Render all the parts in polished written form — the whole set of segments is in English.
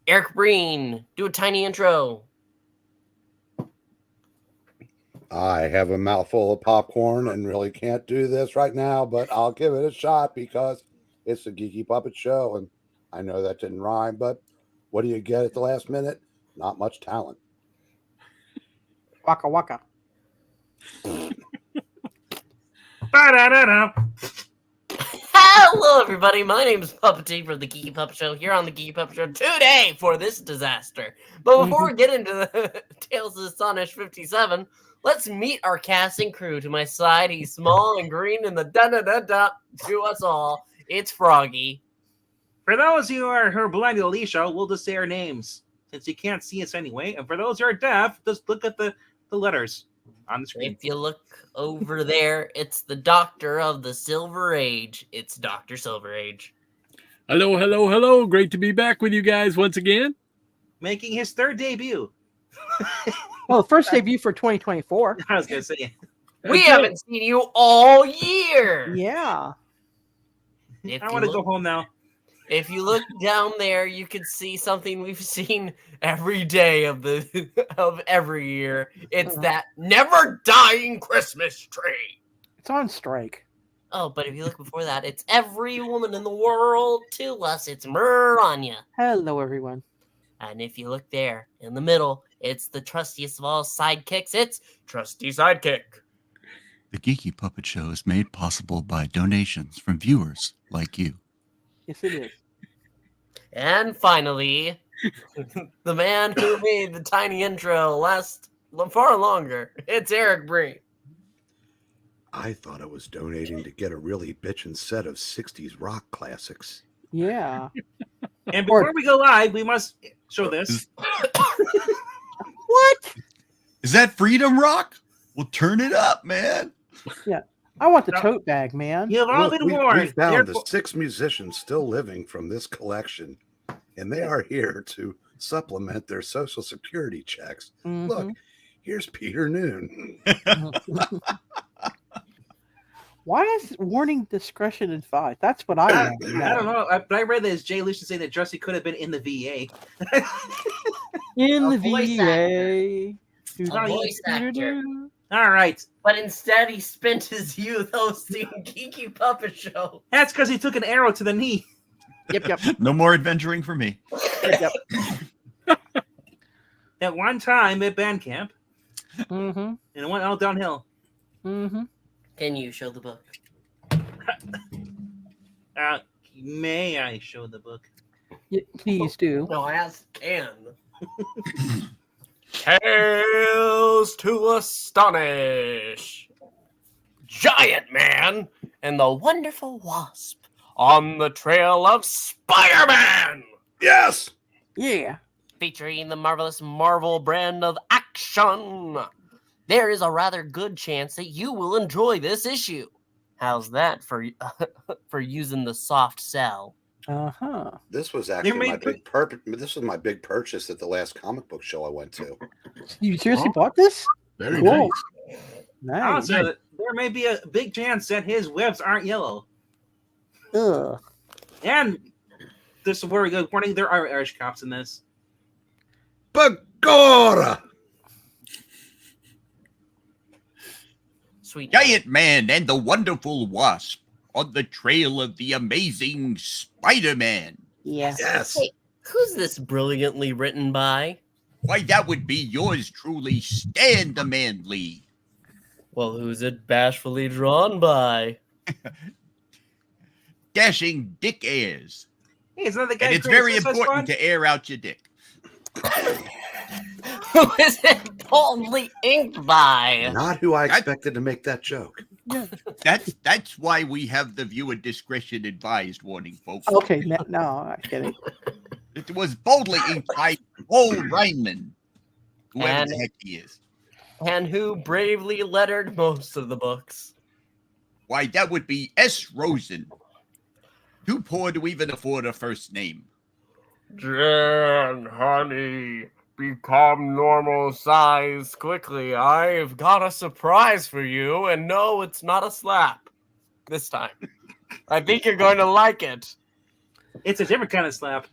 Eric Breen, do a tiny intro. I have a mouthful of popcorn and really can't do this right now, but I'll give it a shot because it's a Geeky Puppet Show, and I know that didn't rhyme, but what do you get at the last minute? Not much talent. Waka waka. Hello, everybody. My name is Puppety from the Geeky Puppet Show here on the Geeky Puppet Show today for this disaster. But before we get into the Tales of Astonish 57, let's meet our cast and crew. To my side, he's small and green in the da-da-da-da. To us all, it's Froggy. For those who are blind to Alicia, we'll just say our names, since you can't see us anyway. And for those who are deaf, just look at the letters on the screen. If you look over there, it's the Doctor of the Silver Age. It's Dr. Silver Age. Hello, hello, hello. Great to be back with you guys once again. Making his third debut. Well, the first debut for 2024. I was going to say. We haven't seen you all year. Yeah. I want to go home now. If you look down there, you can see something we've seen every day of every year. It's that never dying Christmas tree. It's on strike. Oh, but if you look before that, it's every woman in the world. To us, it's Miranya. Hello, everyone. And if you look there in the middle, it's the trustiest of all sidekicks. It's Trusty Sidekick. The Geeky Puppet Show is made possible by donations from viewers like you. Yes, it is. And finally, the man who made the tiny intro last far longer. It's Eric Breen. I thought I was donating to get a really bitchin' set of 60s rock classics. Yeah. And before we go live, we must show this. What? Is that Freedom Rock? Well, turn it up, man. Yeah. I want the tote bag, man. You've all been warned. We found the 6 musicians still living from this collection, and they are here to supplement their Social Security checks. Mm-hmm. Look, here's Peter Noon. Why is warning discretion advised? That's what I want. I don't know, but I read that as Jay Lucian saying that Jussie could have been in the VA. In the voice VA. A voice actor. All right. But instead, he spent his youth hosting Geeky Puppet Show. That's because he took an arrow to the knee. Yep. No more adventuring for me. Yep. At one time at band camp. Mm-hmm. And it went all downhill. Mm-hmm. Can you show the book? May I show the book? Please do. No, I asked can. Tales to Astonish. Giant Man and the Wonderful Wasp on the trail of Spider-Man. Yes! Yeah. Featuring the marvelous Marvel brand of action. There is a rather good chance that you will enjoy this issue. How's that for using the soft sell? Uh-huh. This was actually This was my big purchase at the last comic book show I went to. You seriously bought this? Very Cool. nice. Nice. Also, there may be a big chance that his webs aren't yellow. Ugh. And this is where we go. Warning, there are Irish cops in this. Bagora! Sweet. Giant Man and the Wonderful Wasp on the trail of the amazing Spider-Man. Yeah. Yes! Hey, who's this brilliantly written by? Why, that would be yours truly, Stan the Manly. Well, who's it bashfully drawn by? Dashing Dick Ayers. Hey, it's not the guy. And it's very important to air out your dick. Who is it boldly inked by? Not who I expected to make that joke. That's why we have the viewer discretion advised warning, folks. Okay, no, I'm kidding. It was boldly inked by old Reinman, whoever the heck he is. And who bravely lettered most of the books. Why, that would be S. Rosen. Too poor to even afford a first name. Jen, honey, become normal size quickly. I've got a surprise for you, and no, it's not a slap this time. I think you're going to like it. It's a different kind of slap.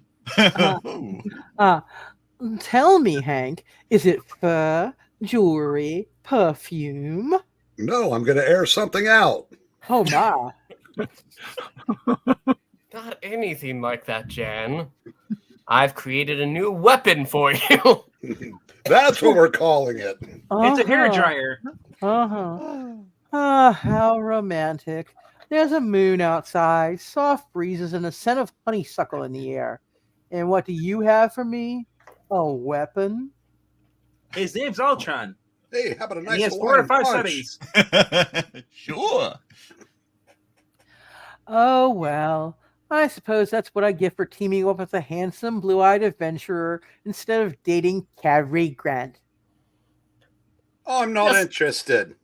Tell me, Hank, is it fur, jewelry, perfume? No, I'm going to air something out. Oh my. Not anything like that, Jan. I've created a new weapon for you. That's what we're calling it. It's a hairdryer. Ah, how romantic. There's a moon outside, soft breezes, and a scent of honeysuckle in the air. And what do you have for me? A weapon? His name's Ultron. Hey, how about a And nice he has Hawaiian 4 to 5 punch? settings. Sure. Oh, well, I suppose that's what I get for teaming up with a handsome, blue-eyed adventurer instead of dating Cary Grant. Oh, I'm not Yes. interested.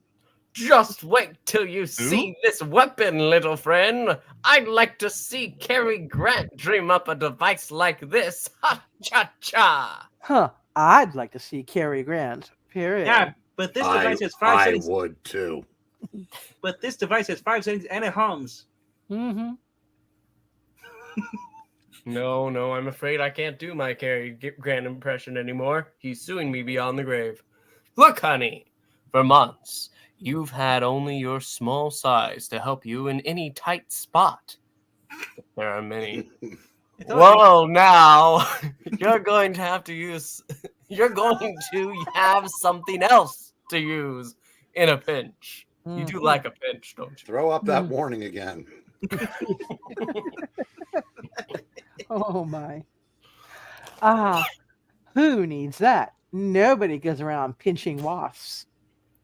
Just wait till you see this weapon, little friend. I'd like to see Cary Grant dream up a device like this. Ha cha cha. Huh, I'd like to see Cary Grant. Period. Yeah, but this device has 5 I settings. would too. But this device has 5 settings and it hums. Mm-hmm. No, I'm afraid I can't do my Cary Grant impression anymore. He's suing me beyond the grave. Look, honey, for months, you've had only your small size to help you in any tight spot. There are many. Whoa, now, you're going to have something else to use in a pinch. You do like a pinch, don't you? Throw up that warning again. Oh my. Ah, who needs that? Nobody goes around pinching wasps.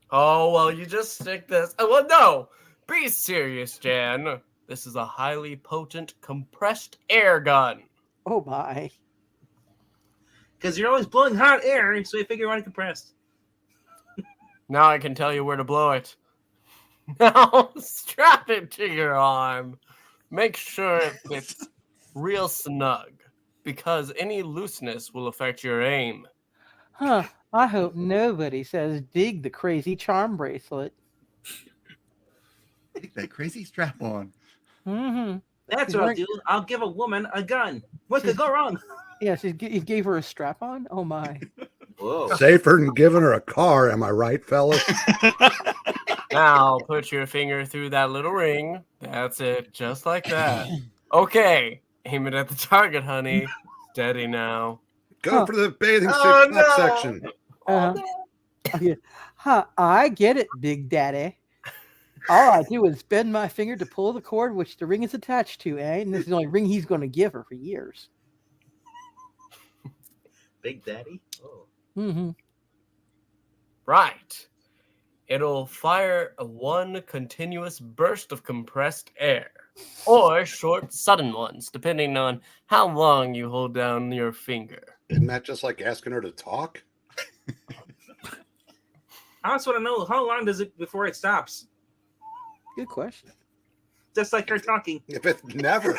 Oh, well, you just stick this. Oh, well, no. Be serious, Jan. This is a highly potent compressed air gun. Oh my. Because you're always blowing hot air, so you figure you want it compressed. Now I can tell you where to blow it. Now, strap it to your arm. Make sure it fits real snug, because any looseness will affect your aim. Huh. I hope nobody says dig the crazy charm bracelet. Take that crazy strap on. Mm-hmm. That's what I'll do. I'll give a woman a gun. What could go wrong? Yes, he gave her a strap on? Oh my. Whoa. Safer than giving her a car, am I right, fellas? Now, put your finger through that little ring. That's it, just like that. Okay, aim it at the target, honey. Steady now. Go for the bathing suit Oh, top no. section. Yeah. Huh, I get it, Big Daddy. All I do is bend my finger to pull the cord which the ring is attached to, eh? And this is the only ring he's going to give her for years. Big Daddy? Oh. Mm-hmm. Right. It'll fire one continuous burst of compressed air, or short, sudden ones, depending on how long you hold down your finger. Isn't that just like asking her to talk? I also want to know, how long does it before it stops? Good question. Just like her talking. If it's never.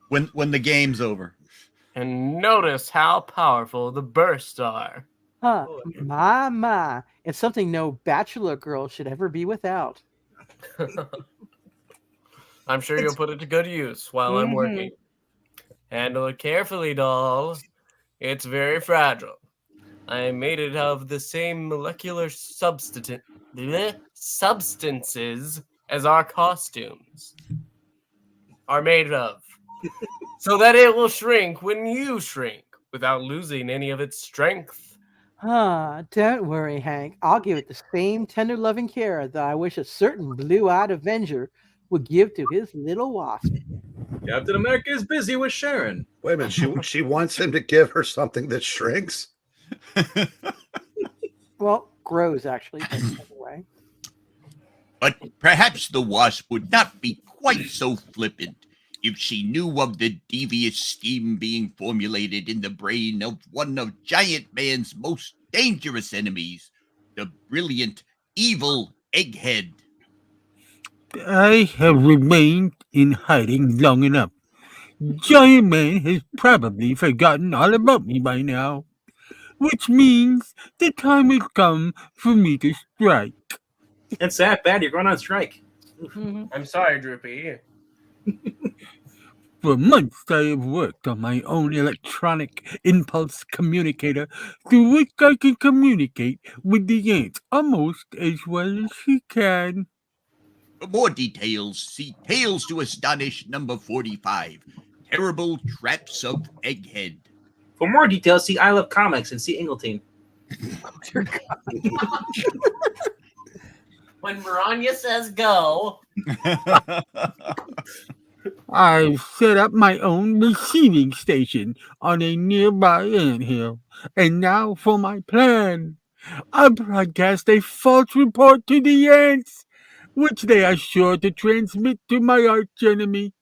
When the game's over. And notice how powerful the bursts are. Huh. My. It's something no bachelor girl should ever be without. I'm sure you'll put it to good use while I'm working. Handle it carefully, doll. It's very fragile. I made it of the same molecular substances as our costumes are made of, so that it will shrink when you shrink without losing any of its strength. Don't worry, Hank. I'll give it the same tender loving care that I wish a certain blue-eyed Avenger would give to his little wasp. Captain America is busy with Sharon. Wait a minute. She wants him to give her something that shrinks? Well, grows actually, but anyway. But perhaps the Wasp would not be quite so flippant if she knew of the devious scheme being formulated in the brain of one of Giant Man's most dangerous enemies, the brilliant, evil Egghead. I have remained in hiding long enough. Giant Man has probably forgotten all about me by now, which means the time has come for me to strike. It's that bad. You're going on strike. I'm sorry, Droopy. For months I have worked on my own electronic impulse communicator through which I can communicate with the ants almost as well as she can. For more details, see Tales to Astonish number 45, Terrible Traps of Egghead. For more details, see I Love Comics and see Ingleton. When Miranya says go, I've set up my own receiving station on a nearby anthill. And now for my plan. I broadcast a false report to the ants, which they are sure to transmit to my archenemy.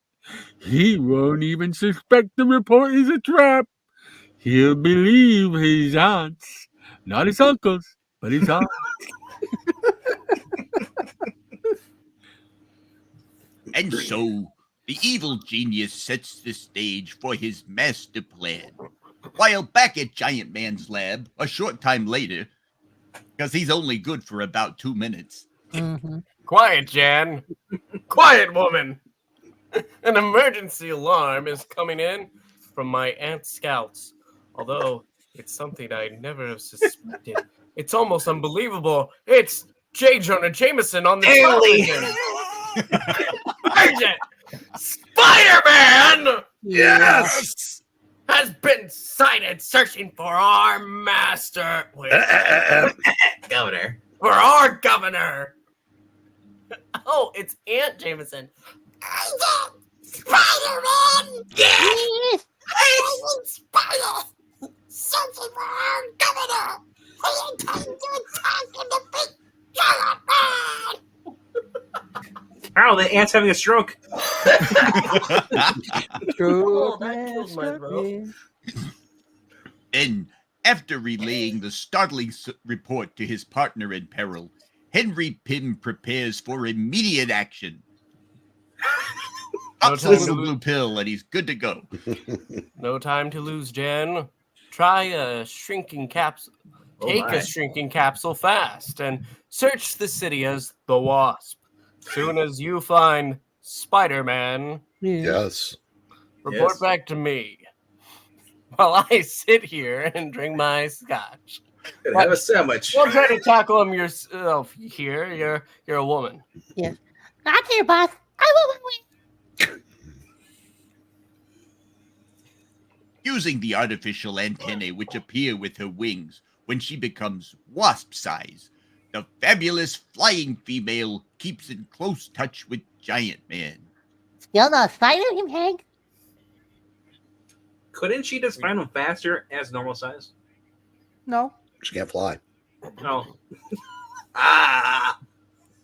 He won't even suspect the report is a trap. He'll believe his aunts, not his uncles, but his aunts. And so, the evil genius sets the stage for his master plan. While back at Giant Man's lab, a short time later, because he's only good for about 2 minutes. quiet, Jan. Quiet, woman. An emergency alarm is coming in from my ant scouts. Although it's something I never have suspected. It's almost unbelievable. It's J. Jonah Jameson on the television. Urgent! Spider-Man Yes! has been sighted searching for our master. Wait, Governor. for our governor. Oh, it's Aunt Jameson. Spider-Man! Yes! Spider! Searching for our governor! We intend to attack and defeat Giant Man! Oh, the ant's having a stroke. Oh, that killed my bro. Then, after relaying the startling report to his partner in peril, Henry Pym prepares for immediate action. No Ups time a to blue pill and he's good to go. No time to lose, Jen. Try a shrinking capsule. Take a shrinking capsule fast and search the city as the Wasp. Soon as you find Spider-Man, Yes. report Yes. back to me. While I sit here and drink my scotch. Gonna have a sandwich. Don't try to tackle him yourself here. You're a woman. Not here, boss. I will win. Using the artificial antennae which appear with her wings when she becomes wasp size, the fabulous flying female keeps in close touch with Giant Man. Still no spider him, Hank? Couldn't she just find him faster as normal size? No. She can't fly. No. Ah!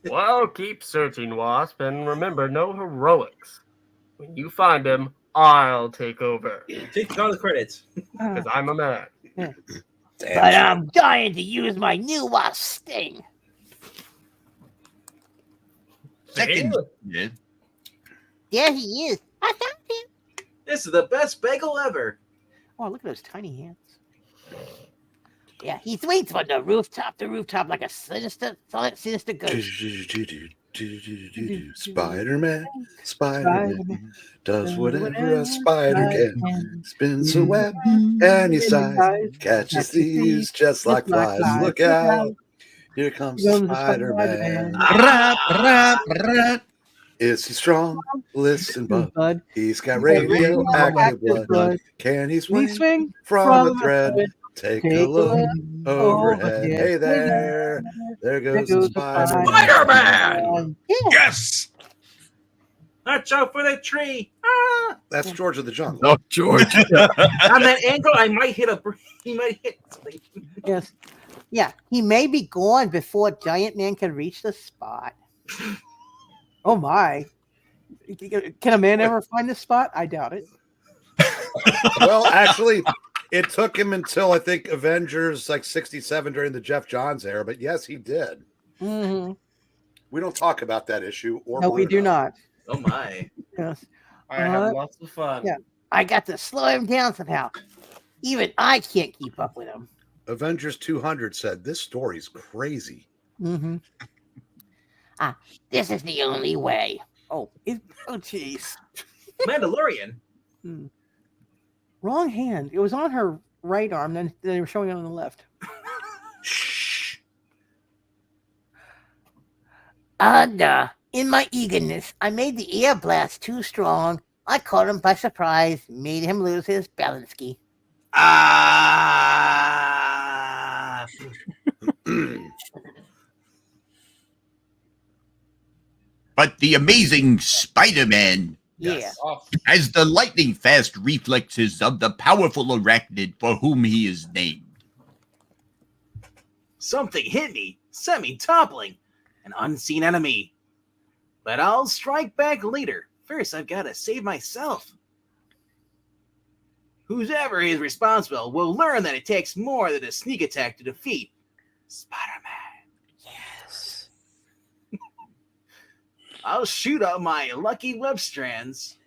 Well, keep searching, Wasp, and remember, no heroics. When you find him, I'll take over. Take all the credits. Because I'm a man. But I'm dying to use my new Wasp sting. Second, yeah, There he is. I found him. This is the best bagel ever. Oh, look at those tiny hands. Yeah, he swings from the rooftop to rooftop like a sinister ghost. Spider-Man, Spider-Man does whatever a spider can. Spins a web any size, catches thieves just like flies. Look out, here comes Spider-Man. rap, rap, rap. Is he strong? Listen, bud. Bud. He's got radioactive blood. Can he We swing swing from a thread? Take a look overhead. Hey there, there goes Spider-Man. Spider-Man! Yes! Watch out for that tree. Ah! That's George of the Jungle. Oh, George. On that angle, I might hit he might hit something. Yes. Yeah, he may be gone before Giant Man can reach the spot. Oh my. Can a man ever find the spot? I doubt it. Well, actually, it took him until I think Avengers like 67 during the Jeff Johns era, but yes, he did. Mm-hmm. We don't talk about that issue. Or No, we do not. Oh my. Yes. I have lots of fun. Yeah. I got to slow him down somehow. Even I can't keep up with him. Avengers 200 said this story's crazy. Mm-hmm. This is the only way. Oh, jeez. Mandalorian. Wrong hand. It was on her right arm, then they were showing it on the left. Shh. In my eagerness, I made the air blast too strong. I caught him by surprise, made him lose his balance key. Ah. But the amazing Spider-Man Yeah. has the lightning-fast reflexes of the powerful arachnid for whom he is named. Something hit me, sent me toppling. An unseen enemy. But I'll strike back later. First, I've got to save myself. Whoever is responsible will learn that it takes more than a sneak attack to defeat Spider-Man. Yes. I'll shoot up my lucky web strands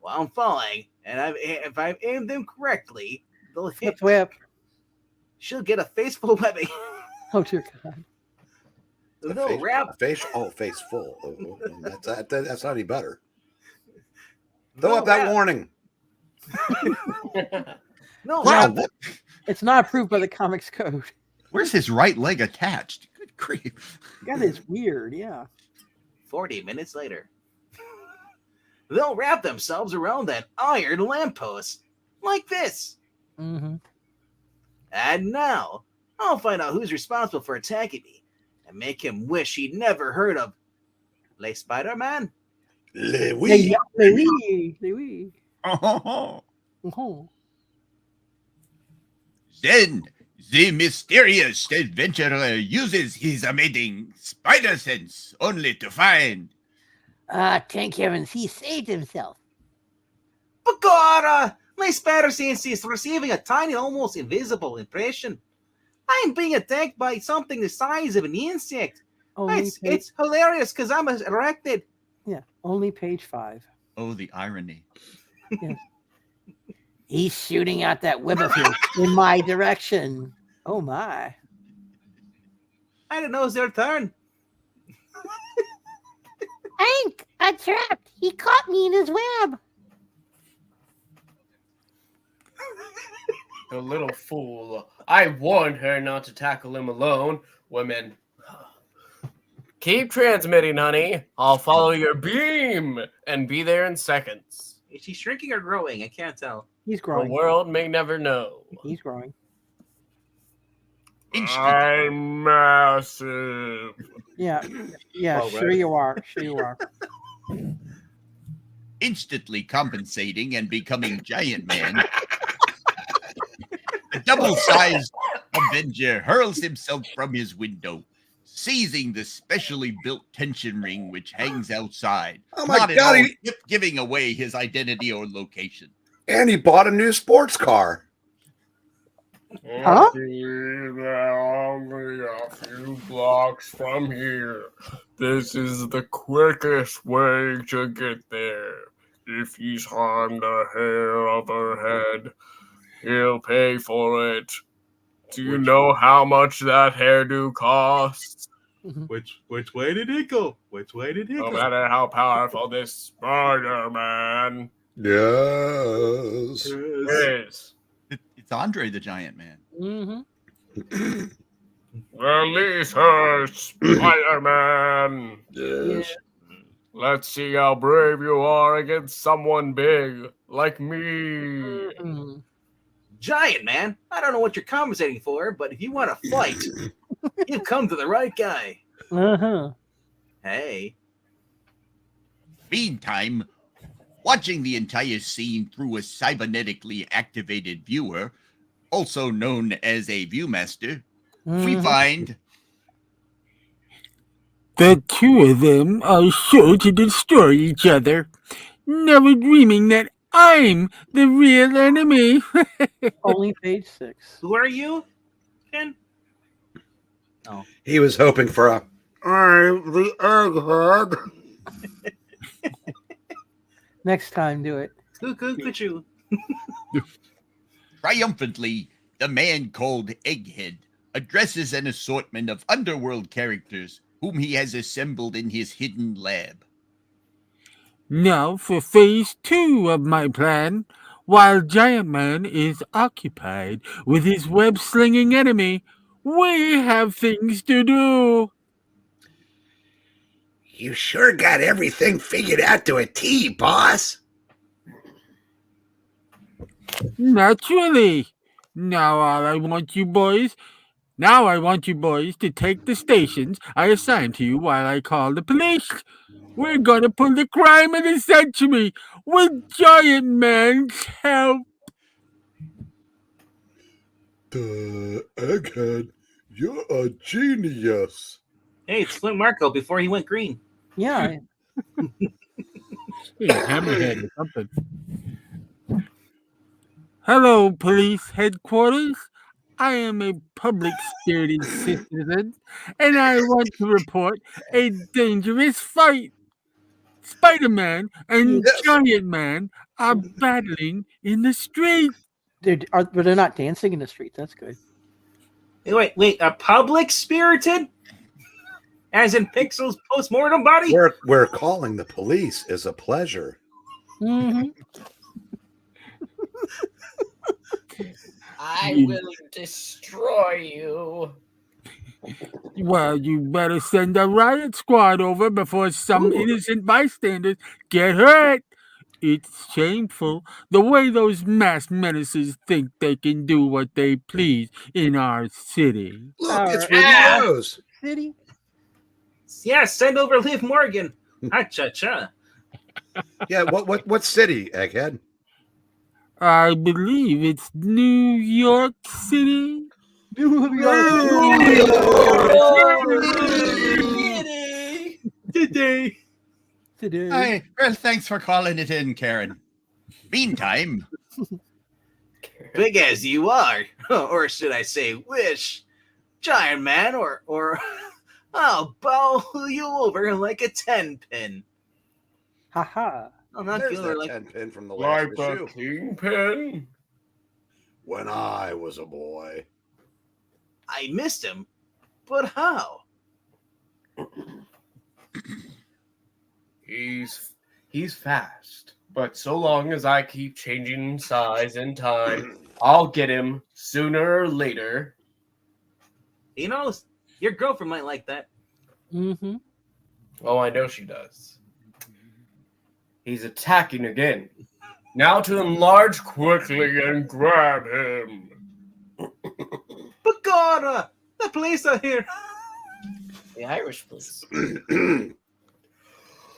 while I'm falling, and if I've aimed them correctly, they'll hit. Whip. She'll get a face full of webbing. Oh dear God. No wrap. Face full. That's not any better. No Throw up that wrap. warning. No Wow, wrap. It's not approved by the comics code. where's his right leg attached? Good grief. That is weird, yeah. 40 minutes later. They'll wrap themselves around that iron lamppost. Like this. Mm-hmm. And now, I'll find out who's responsible for attacking me and make him wish he'd never heard of Le Spider-Man. Oui. Oui. Oh. Oh. Then the mysterious adventurer uses his amazing spider sense only to find Thank heavens, he saved himself. Bagara! My spider sense is receiving a tiny, almost invisible impression. I'm being attacked by something the size of an insect. It's hilarious because I'm erected. Yeah, only page 5. oh, the irony. He's shooting out that web of his in my direction. Oh my. I didn't know it was their turn. Hank, I'm trapped. He caught me in his web. The little fool. I warned her not to tackle him alone. Women. Keep transmitting, honey. I'll follow your beam and be there in seconds. Is she shrinking or growing? I can't tell. He's The growing. world may never know. He's growing. I'm massive. Yeah, Oh, sure right. you are. Sure you are. Instantly compensating and becoming Giant Man, the double-sized Avenger hurls himself from his window, seizing the specially built tension ring which hangs outside, Oh my not at God, all giving away his identity or location. And he bought a new sports car. Huh? Only a few blocks from here. This is the quickest way to get there. If he's harmed a hair of her head, he'll pay for it. Do you know how much that hairdo costs? Which way did it go? Which way did it No go? matter how powerful this Spider-Man Yes. is. It's Andre the Giant Man. Mm-hmm. Release her, Spider-Man! Yes. Let's see how brave you are against someone big, like me. Mm-hmm. Giant Man, I don't know what you're compensating for, but if you want to fight, you've come to the right guy. Uh-huh. Hey. Meantime, watching the entire scene through a cybernetically activated viewer, also known as a viewmaster, we Mhm. find The two of them are sure to destroy each other, never dreaming that I'm the real enemy. Only page 6. Who are you, Ken? He was hoping for a I'm the Egghead. Next time, do it. Cuckoo. triumphantly, the man called Egghead addresses an assortment of underworld characters whom he has assembled in his hidden lab. Now for phase 2 of my plan. While Giant Man is occupied with his web-slinging enemy, we have things to do. You sure got everything figured out to a T, boss. Naturally. Now I want you boys to take the stations I assigned to you while I call the police. We're gonna pull the crime of the century with Giant Man's help. Egghead, you're a genius. Hey, it's Flint Marco before he went green. Yeah. Hammerhead or something. Hello, police headquarters. I am a public-spirited citizen, and I want to report a dangerous fight. Spider-Man and Yes. Giant Man are battling in the street. But they're not dancing in the street. That's good. Wait, a public spirited? As in Pixel's post-mortem body? We're calling the police is a pleasure. Mm-hmm. I will destroy you. Well, you better send a riot squad over before some innocent bystanders get hurt. It's shameful the way those masked menaces think they can do what they please in our city. Look, it's All right. Rudy Rose. City. Yeah, send over Liv Morgan. Ha-cha-cha. Yeah, what city, Egghead? I believe it's New York City. Today. Hi. Well, thanks for calling it in, Karen. Meantime, Big as you are, or should I say wish, Giant Man, or I'll bow you over like a 10-pin. Haha. I'm not There's feeling that like 10-pin from the last issue. kingpin. When I was a boy. I missed him, but how? He's fast, but so long as I keep changing size and time, I'll get him sooner or later. You know, your girlfriend might like that. Mm-hmm. Oh, I know she does. He's attacking again. Now to enlarge quickly and grab him. But God, the police are here. The Irish police.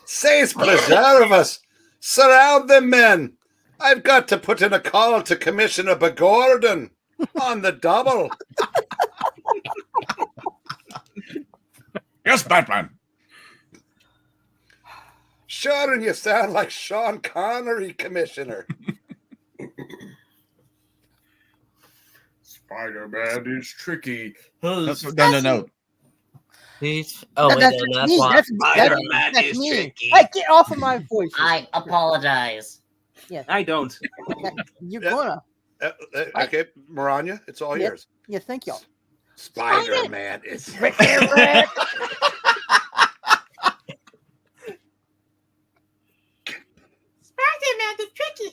Says preserve us. Surround them, men. I've got to put in a call to Commissioner Begorden on the double. yes, Batman. Sure, and you sound like Sean Connery, Commissioner. Spider-Man is tricky. No. He's That's that's me. why. Spider-Man That's is me. tricky. Hey, get off of my voice. I apologize. I don't. You're Yeah. gonna. Okay, Maranya, it's all Yep. yours. Yeah, thank y'all. Spider-Man is Spider-Man is tricky.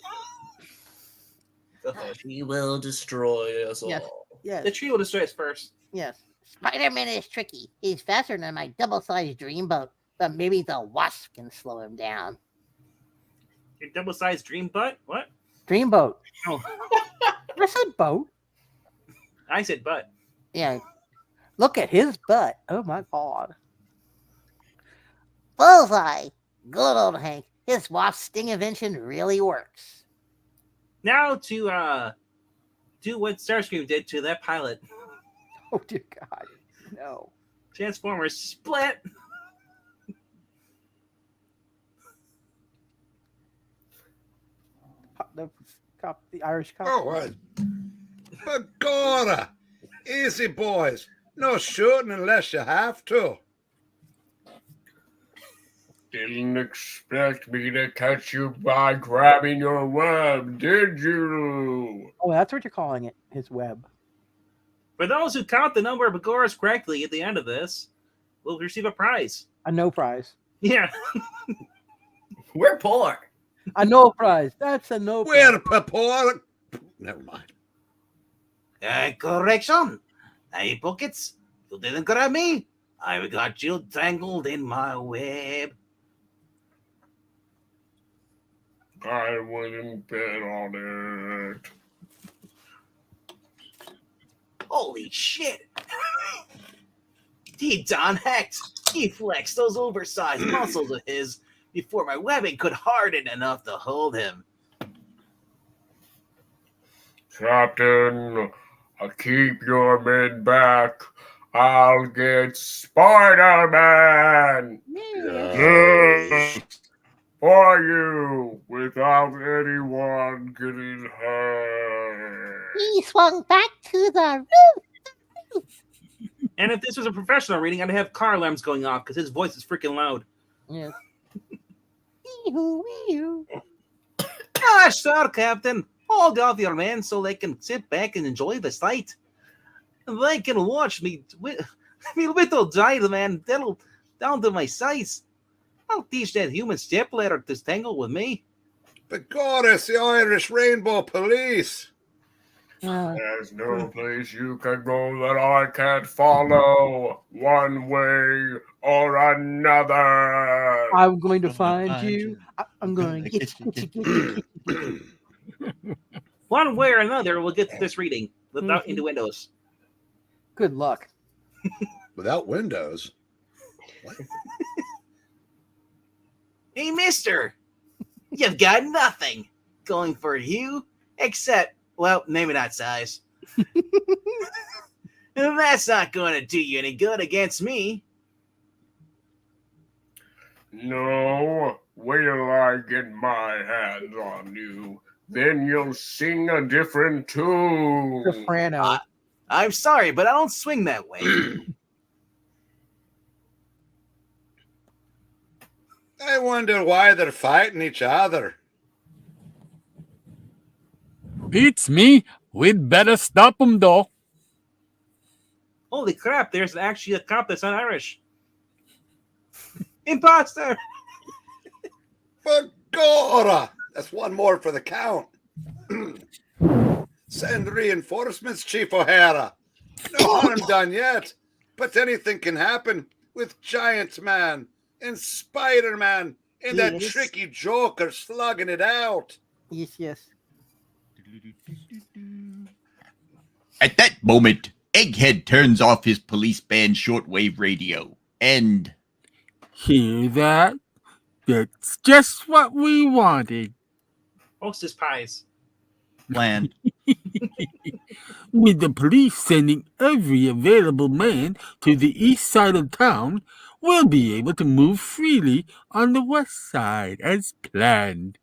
He will destroy us Yes. all. Yes. The tree will destroy us first. Yes. Spider-Man is tricky. He's faster than my double-sized dreamboat, but maybe the Wasp can slow him down. Your double-sized dream butt? What? Dreamboat. Oh, I said boat. I said butt. Yeah. Look at his butt. Oh my God. Bullseye. Good old Hank. His Wasp sting invention really works. Now to do what Starscream did to that pilot. Oh dear God. No. Transformers split. The Irish cop. Oh, what? Begorra! Easy, boys. No shooting unless you have to. Didn't expect me to catch you by grabbing your web, did you? Oh, that's what you're calling it. His web. For those who count the number of Begoras correctly at the end of this, will receive a prize. A no prize. Yeah. We're poor. A no prize. That's a no prize. Where, Pepor? Never mind. Correction. Hey, Pockets, you didn't grab me. I got you tangled in my web. I wouldn't bet on it. Holy shit. He done hacked. He flexed those oversized muscles of his before my webbing could harden enough to hold him. Captain, keep your men back. I'll get Spider-Man for you without anyone getting hurt. He swung back to the roof. And if this was a professional reading, I'd have car alarms going off because his voice is freaking loud. Yes. Ah, sure, Captain. Hold off your men so they can sit back and enjoy the sight. They can watch me little giant man settle down to my size. I'll teach that human stepladder to tangle with me. But God, it's the Irish Rainbow Police. There's no place you can go that I can't follow one way or another. I'm going to find you. I'm going to get you. One way or another, we'll get to this reading without innuendos. Good luck. Without windows. What? Hey, mister, you've got nothing going for you except, well, maybe not size. That's not going to do you any good against me. No, wait till I get my hands on you. Then you'll sing a different tune. Soprano. I'm sorry, but I don't swing that way. I wonder why they're fighting each other. Beats me. We'd better stop them, though. Holy crap, there's actually a cop that's not Irish. Imposter! Begorra! That's one more for the count. Send reinforcements, Chief O'Hara. No harm done yet, but anything can happen with Giant Man and Spider-Man and that Yes. tricky Joker slugging it out. Yes. At that moment, Egghead turns off his police band shortwave radio and... Hear that? That's just what we wanted. Hostess pies. Land. With the police sending every available man to the east side of town, we'll be able to move freely on the west side as planned.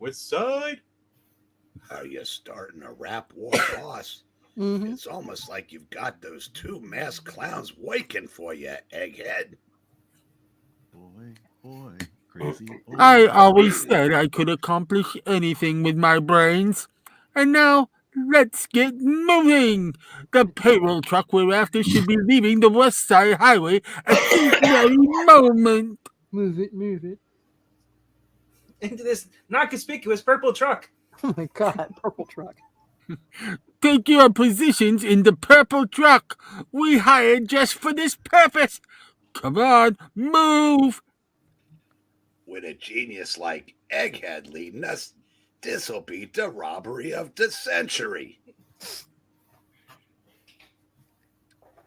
West side? Are you starting a rap war, boss? Mm-hmm. It's almost like you've got those two masked clowns waking for you, Egghead. Boy, crazy. I always said I could accomplish anything with my brains. And now, let's get moving! The payroll truck we're after should be leaving the West Side Highway at this very moment. Move it. Into this not conspicuous purple truck. Oh my God, purple truck. Take your positions in the purple truck we hired just for this purpose. Come on, move! With a genius like Egghead leading us, this'll be the robbery of the century.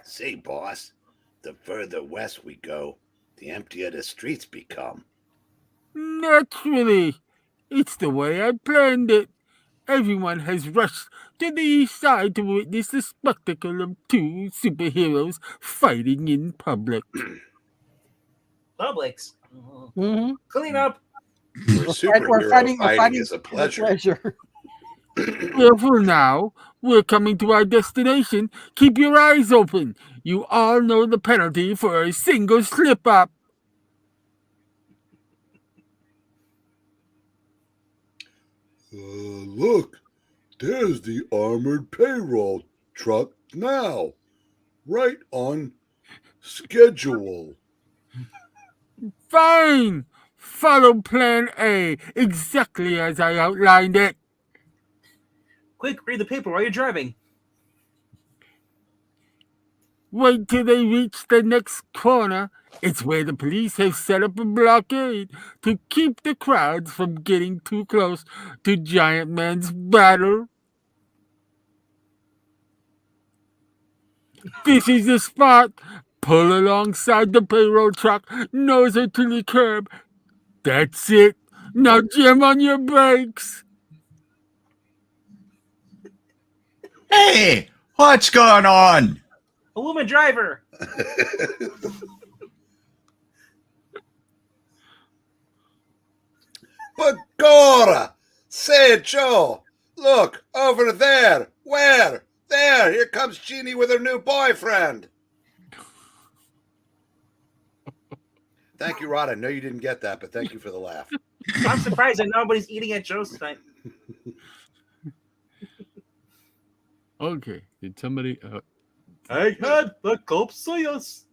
See, boss, the further west we go, the emptier the streets become. Naturally. It's the way I planned it. Everyone has rushed to the east side to witness the spectacle of two superheroes fighting in public. Publix. Mm-hmm. Clean up. Where superhero fighting is a pleasure. Careful now. We're coming to our destination. Keep your eyes open. You all know the penalty for a single slip-up. Look, there's the armored payroll truck now, right on schedule. Fine. Follow Plan A exactly as I outlined it. Quick, read the paper while you're driving. Wait till they reach the next corner. It's where the police have set up a blockade to keep the crowds from getting too close to Giant Man's battle. This is the spot. Pull alongside the payroll truck, nose her to the curb. That's it. Now jam on your brakes. Hey, what's going on? A woman driver. Begorra! Say, Joe, look, over there. Where? There, here comes Jeannie with her new boyfriend. Thank you, Rod. I know you didn't get that, but thank you for the laugh. I'm surprised that nobody's eating at Joe's tonight. Okay, did somebody... Egghead, the cope soyos.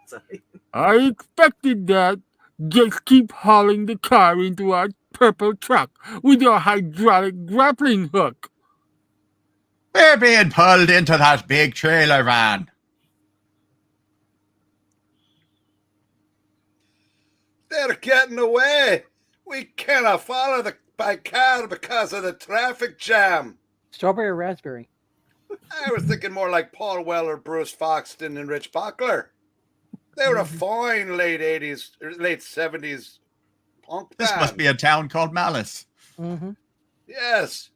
Sorry. I expected that. Just keep hauling the car into our purple truck with your hydraulic grappling hook. We're being pulled into that big trailer van. They're getting away. We cannot follow the by car because of the traffic jam. Strawberry or raspberry? I was thinking more like Paul Weller, Bruce Foxton, and Rich Buckler. They were a fine late 80s, or late 70s punk band. This must be a town called Malice. Mm-hmm. Yes.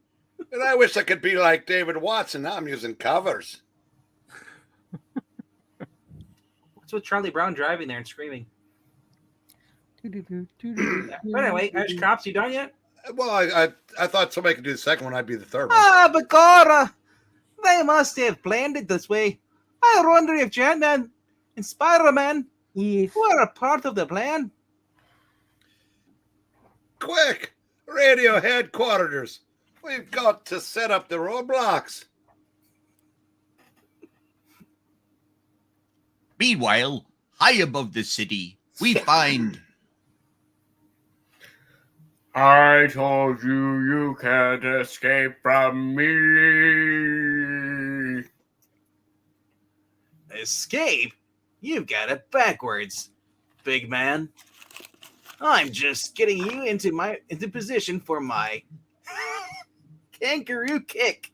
And I wish I could be like David Watson. Now I'm using covers. What's with Charlie Brown driving there and screaming? But anyway, Ash Cops, you done yet? Well, I thought somebody could do the second one. I'd be the third one. Ah, Begorra! They must have planned it this way. I wonder if Ant-Man and Spider-Man Yes. were a part of the plan. Quick! Radio headquarters. We've got to set up the roadblocks. Meanwhile, high above the city, we find... I told you you can't escape from me. Escape? You've got it backwards, big man. I'm just getting you into position for my kangaroo kick.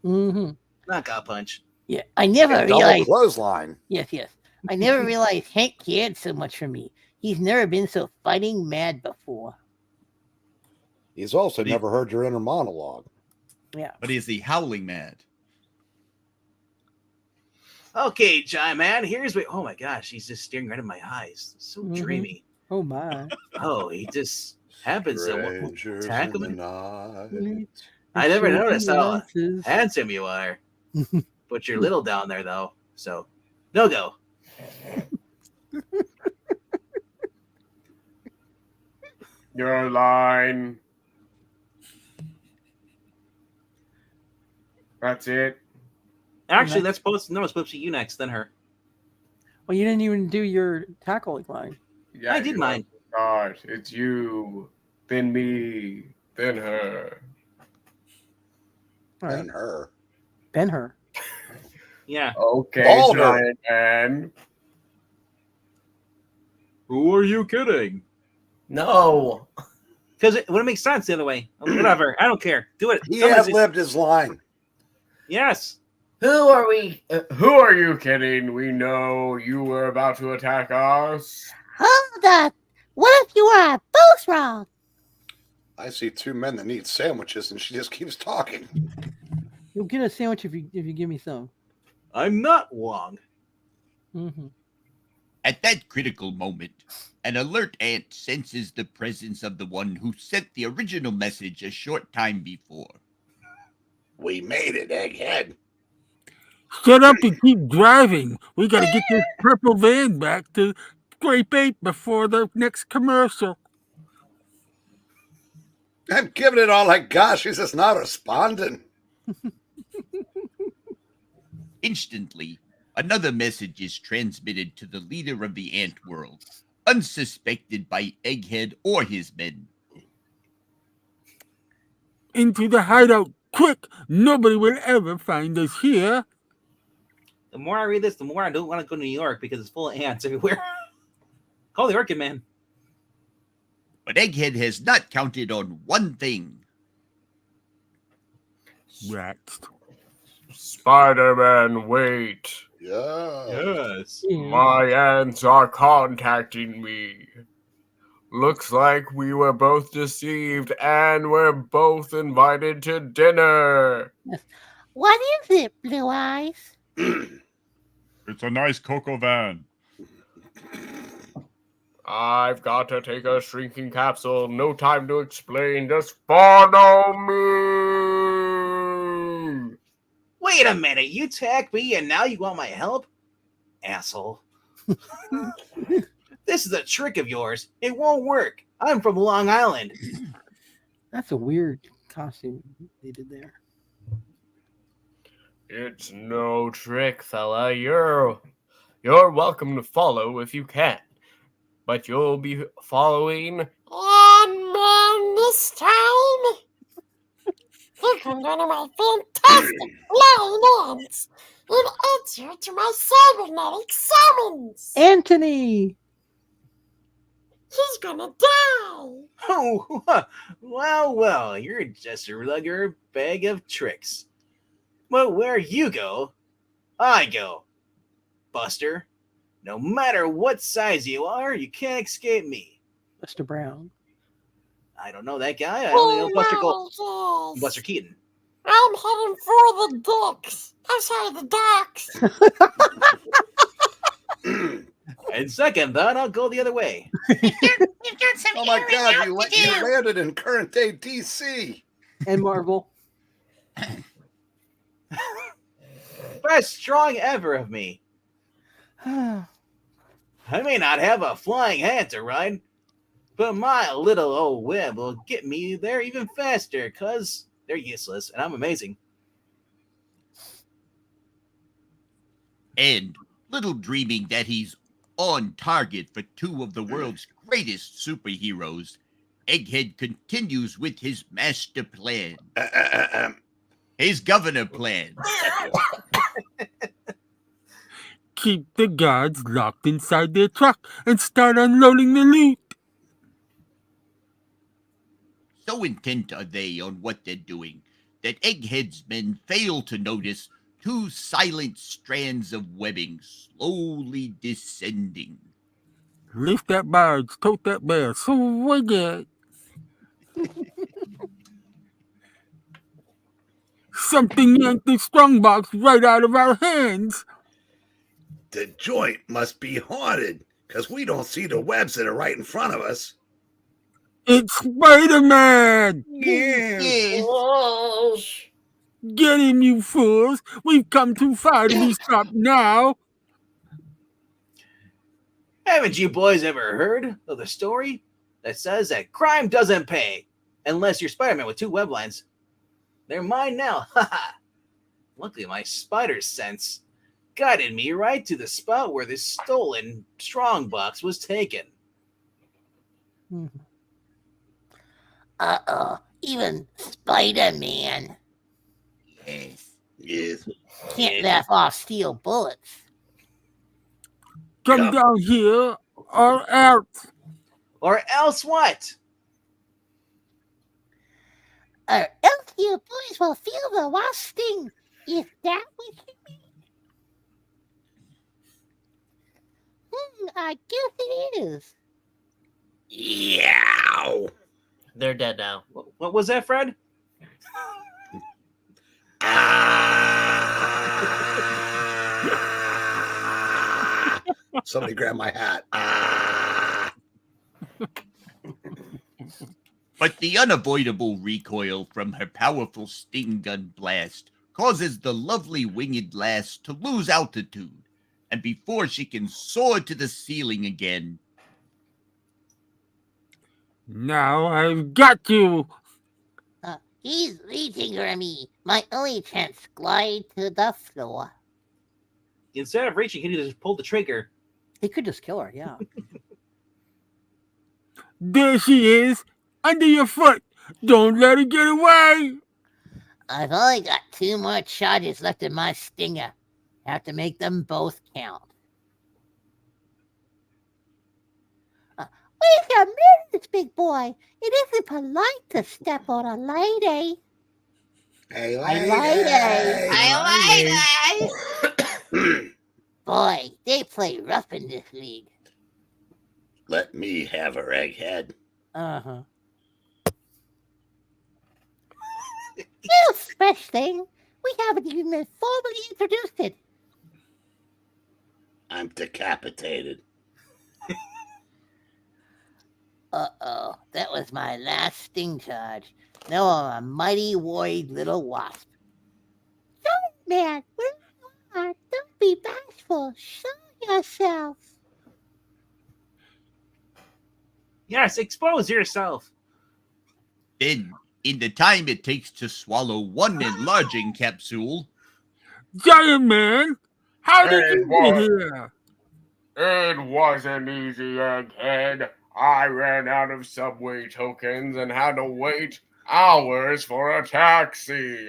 Mm-hmm. Knockout punch. Yeah, I never Double realized. clothesline. Yes, yes. I never realized Hank cared so much for me. He's never been so fighting mad before. He's also never heard your inner monologue. Yeah. But is he howling mad? Okay, Giant Man, here's what... Oh my gosh, he's just staring right in my eyes. So dreamy. Oh my. Oh, he just happens to Strangers attack in him. the night. I never noticed how Nuances. handsome you are. But you're little down there, though. So, no go. Your line. That's it. Actually, that's supposed to be you next, then her. Well, you didn't even do your tackle line. Yeah, I did mine. God, it's you, then me, then her. All right. And her. Ben her. Yeah. Okay, Balder. Giant Man. Who are you kidding? No. Because it wouldn't make sense the other way. Whatever. I don't care. Do it. He Somebody's- ad-libbed his line. Yes. Who are we? Who are you kidding? We know you were about to attack us. Hold up. What if you are both wrong? I see two men that need sandwiches, and she just keeps talking. You'll get a sandwich if you give me some. I'm not wrong. Mm-hmm. At that critical moment, an alert ant senses the presence of the one who sent the original message a short time before. We made it, Egghead. Shut up and keep driving. We gotta get this purple van back to Grape 8 before the next commercial. I'm giving it all I got. She's just not responding. Instantly, another message is transmitted to the leader of the ant world, unsuspected by Egghead or his men. Into the hideout, quick! Nobody will ever find us here. The more I read this, the more I don't want to go to New York because it's full of ants everywhere. Call the Orchid Man. But Egghead has not counted on one thing. Rats. Spider-Man, wait. Yeah. Yes. My ants are contacting me. Looks like we were both deceived and we're both invited to dinner. What is it, Blue Eyes? It's a nice cocoa van. I've got to take a shrinking capsule. No time to explain. Just follow me. Wait a minute. You attacked me and now you want my help? Asshole. This is a trick of yours. It won't work. I'm from Long Island. That's a weird costume they did there. It's no trick, fella. You're welcome to follow if you can. But you'll be following one man this time. Welcome to my fantastic flying ants and answer to my cybernetic summons. Anthony! He's gonna die. Oh, well, you're just a regular bag of tricks. But where you go, I go. Buster, no matter what size you are, you can't escape me. Buster Brown. I don't know that guy. I only know Buster Gold. Yes. Buster Keaton. I'm heading for the ducks. I'm sorry, the docks. And second thought, I'll go the other way. You've got some Oh my airing God! out You to do. landed in current day DC. And Marvel. Best strong ever of me. I may not have a flying hat to ride, but my little old web will get me there even faster, cause they're useless and I'm amazing. And little dreaming that he's on target for two of the world's greatest superheroes, Egghead continues with his master plan. His governor plan. Keep the guards locked inside their truck and start unloading the loot. So intent are they on what they're doing that Egghead's men fail to notice two silent strands of webbing slowly descending. Lift that barge, tote that bear, swing it. Something yanked the strongbox right out of our hands. The joint must be haunted because we don't see the webs that are right in front of us. It's Spider-Man! Yes. Oh, Get him, you fools! We've come too far to be stopped now. Haven't you boys ever heard of the story that says that crime doesn't pay unless you're Spider-Man with two web lines? They're mine now. Haha. Luckily, my spider sense guided me right to the spot where this stolen strongbox was taken. Uh-oh. Even Spider-Man Yes. can't laugh off steel bullets. Come down here or else. Or else what? Or else you boys will feel the wasp sting, if that was me. I guess it is. Yow! They're dead now. What was that, Fred? Somebody grab my hat. But the unavoidable recoil from her powerful sting gun blast causes the lovely winged lass to lose altitude, and before she can soar to the ceiling again, Now I've got you. He's reaching for me. My only chance, glide to the floor. Instead of reaching, he just pulled the trigger. He could just kill her, yeah. There she is, under your foot. Don't let her get away. I've only got 2 more charges left in my stinger. Have to make them both count. Wait a minute, big boy. It isn't polite to step on a lady. Hey, Boy, they play rough in this league. Let me have her, Egghead. Uh-huh. You fresh thing. We haven't even been formally introduced it. I'm decapitated. Uh-oh. That was my last sting charge. Now I'm a mighty worried little wasp. Don't, man. Where you are. Don't be bashful. Show yourself. Yes, expose yourself. Then, in the time it takes to swallow one enlarging capsule, Giant Man, how did Hey, you boy. get here? It wasn't easy, Egghead. I ran out of subway tokens and had to wait hours for a taxi.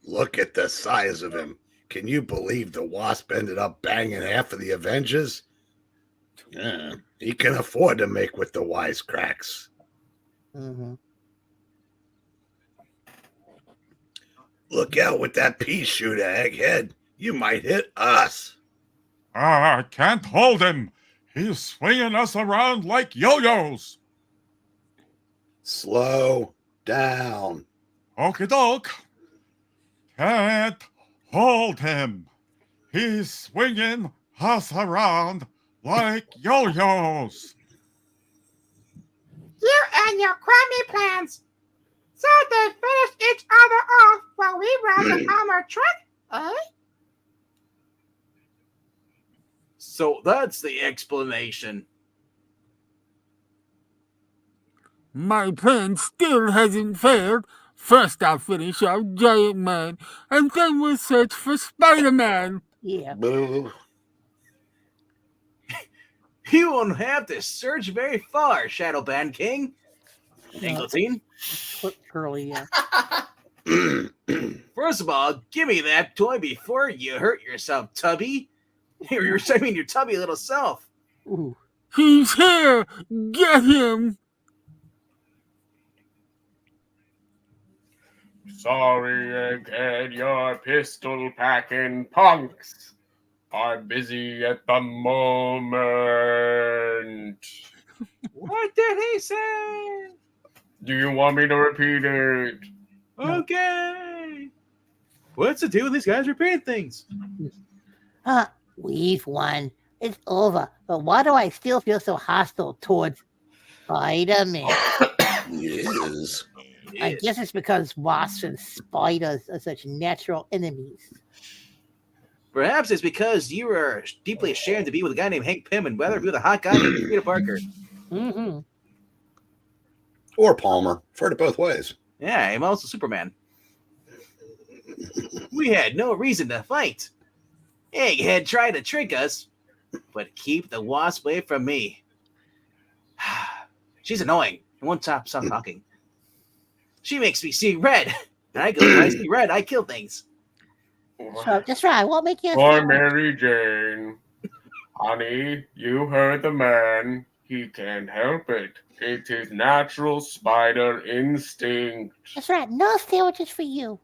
Look at the size of him. Can you believe the Wasp ended up banging half of the Avengers? Yeah, he can afford to make with the wisecracks. Mm-hmm. Look out with that pea shooter, Egghead. You might hit us. I can't hold him. He's swinging us around like yo-yos. Slow down. Okie doke. Can't hold him. He's swinging us around like yo-yos. You and your crummy plans. So they finish each other off while we run the armor trick, eh? So that's the explanation. My plan still hasn't failed. First I'll finish off Giant Man, and then we'll search for Spider-Man. Yeah. Boo. You won't have to search very far, Shadowban King. Eagleton. Curly, yeah. First of all, give me that toy before you hurt yourself, Tubby. Your tubby little self. Ooh. He's here! Get him! Sorry, Egghead, your pistol packing punks are busy at the moment. What did he say? Do you want me to repeat it? Okay. What's to do with these guys repeating things? We've won. It's over. But why do I still feel so hostile towards Spider-Man? Yes. I guess it's because wasps and spiders are such natural enemies. Perhaps it's because you are deeply ashamed to be with a guy named Hank Pym and rather be with a hot guy named Peter Parker. Mm-hmm. Or Palmer. Heard it both ways. Yeah, I'm also Superman. We had no reason to fight. Egghead tried to trick us, but keep the Wasp away from me. She's annoying. I won't stop talking. She makes me see red. And I go, when I see red, I kill things. So that's right. I won't make you. Poor Mary Jane. Honey, you heard the man. He can't help it. It's his natural spider instinct. That's right. No sandwiches for you.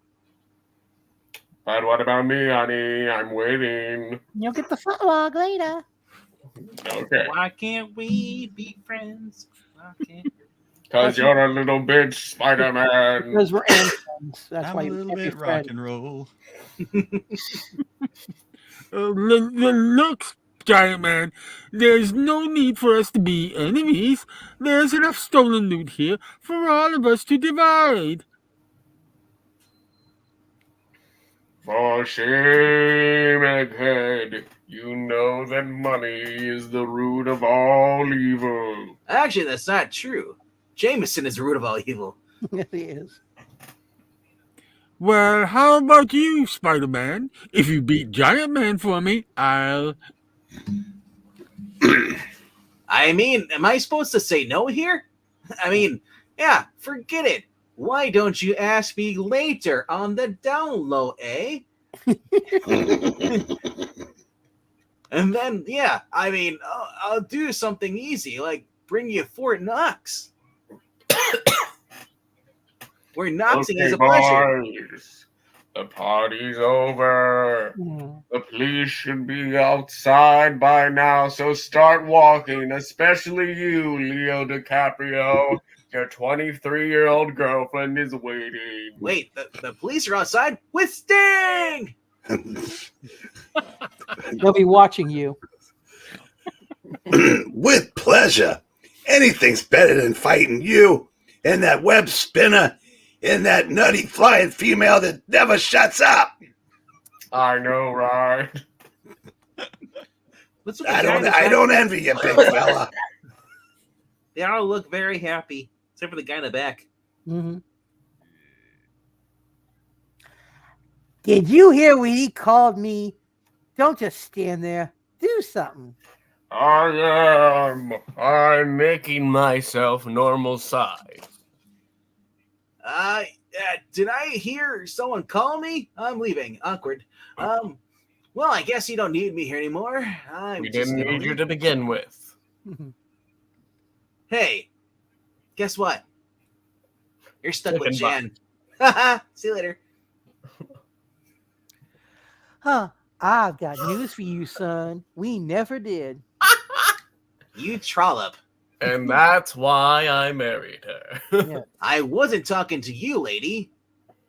But what about me, honey? I'm waiting. You'll get the footlog later. Okay. Why can't we be friends? Why can't... Because you're a little bitch, Spider-Man. Because we're friends. That's I'm why a you little can't be bit rock friends. and roll. Look, Giant Man, there's no need for us to be enemies. There's enough stolen loot here for all of us to divide. For shame, Egghead. You know that money is the root of all evil. Actually, that's not true. Jameson is the root of all evil. Yes, he is. Well, how about you, Spider-Man? If you beat Giant Man for me, I'll... I mean, am I supposed to say no here? I mean, yeah, forget it. Why don't you ask me later on the down low, eh? And then, yeah, I mean, I'll do something easy, like bring you Fort Knox. Where Knoxing is a pleasure. boys. The party's over. Mm. The police should be outside by now, so start walking, especially you, Leo DiCaprio. Your 23-year-old girlfriend is waiting. Wait, the police are outside with Sting! They'll be watching you. With pleasure. Anything's better than fighting you and that web spinner and that nutty flying female that never shuts up. I know, right? I don't envy you, big fella. They all look very happy, except for the guy in the back. Mm-hmm. Did you hear what he called me? Don't just stand there. Do something. I'm making myself normal size. Did I hear someone call me? I'm leaving. Awkward. Well, I guess you don't need me here anymore. We didn't need you to begin with. Hey, guess what? You're stuck with Chicken Jan. See you later. Huh. I've got news for you, son. We never did. You trollop. And that's why I married her. Yeah. I wasn't talking to you, lady.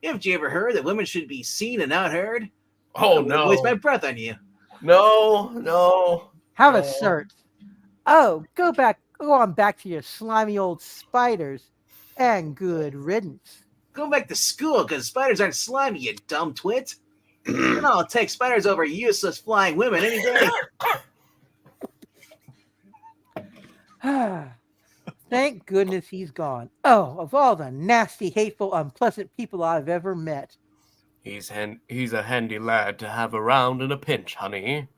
Haven't you ever heard that women should be seen and not heard? Oh, I wouldn't no. waste my breath on you. No. Have a search. Oh, go on back to your slimy old spiders. And good riddance. Go back to school, because spiders aren't slimy, you dumb twit. I'll take spiders over useless flying women any day. Thank goodness he's gone. Oh, of all the nasty, hateful, unpleasant people I've ever met. He's a handy lad to have around in a pinch, honey.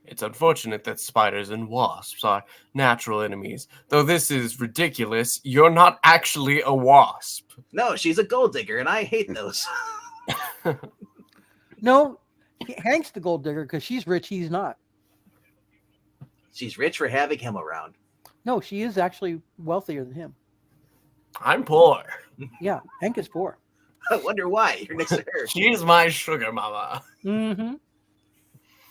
It's unfortunate that spiders and wasps are natural enemies. Though this is ridiculous, you're not actually a wasp. No, she's a gold digger, and I hate those. No, Hank's the gold digger because she's rich. He's not. She's rich for having him around. No, she is actually wealthier than him. I'm poor. Yeah, Hank is poor. I wonder why. You're next to her. She's my sugar mama. Mm-hmm.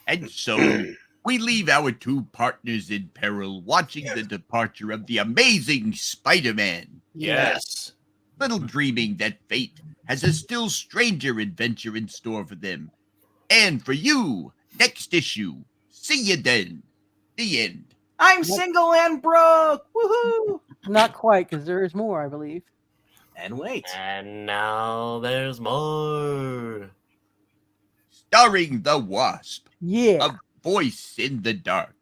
And so we leave our two partners in peril watching the departure of the amazing Spider-Man. Yes. Little dreaming that fate has a still stranger adventure in store for them. And for you, next issue. See you then. The end. I'm single and broke. Woohoo! Not quite, because there is more, I believe. And wait. And now there's more. Starring the Wasp. Yeah. A voice in the dark.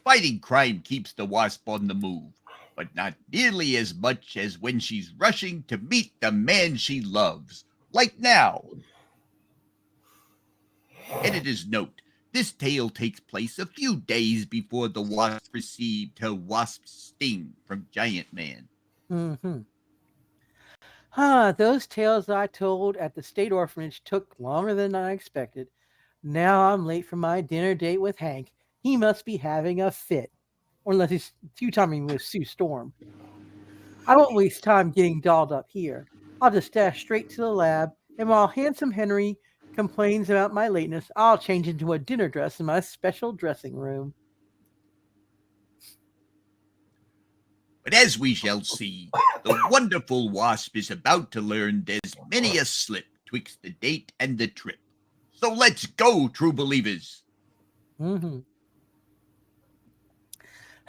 Fighting crime keeps the Wasp on the move, but not nearly as much as when she's rushing to meet the man she loves, like now. Editor's note. This tale takes place a few days before the Wasp received her wasp sting from Giant Man. Mm-hmm. Those tales I told at the state orphanage took longer than I expected. Now I'm late for my dinner date with Hank. He must be having a fit. Or unless he's two-timing with Sue Storm. I won't waste time getting dolled up here. I'll just dash straight to the lab, and while handsome Henry complains about my lateness, I'll change into a dinner dress in my special dressing room. But as we shall see, the wonderful Wasp is about to learn there's many a slip twixt the date and the trip. So let's go, true believers. Mm-hmm.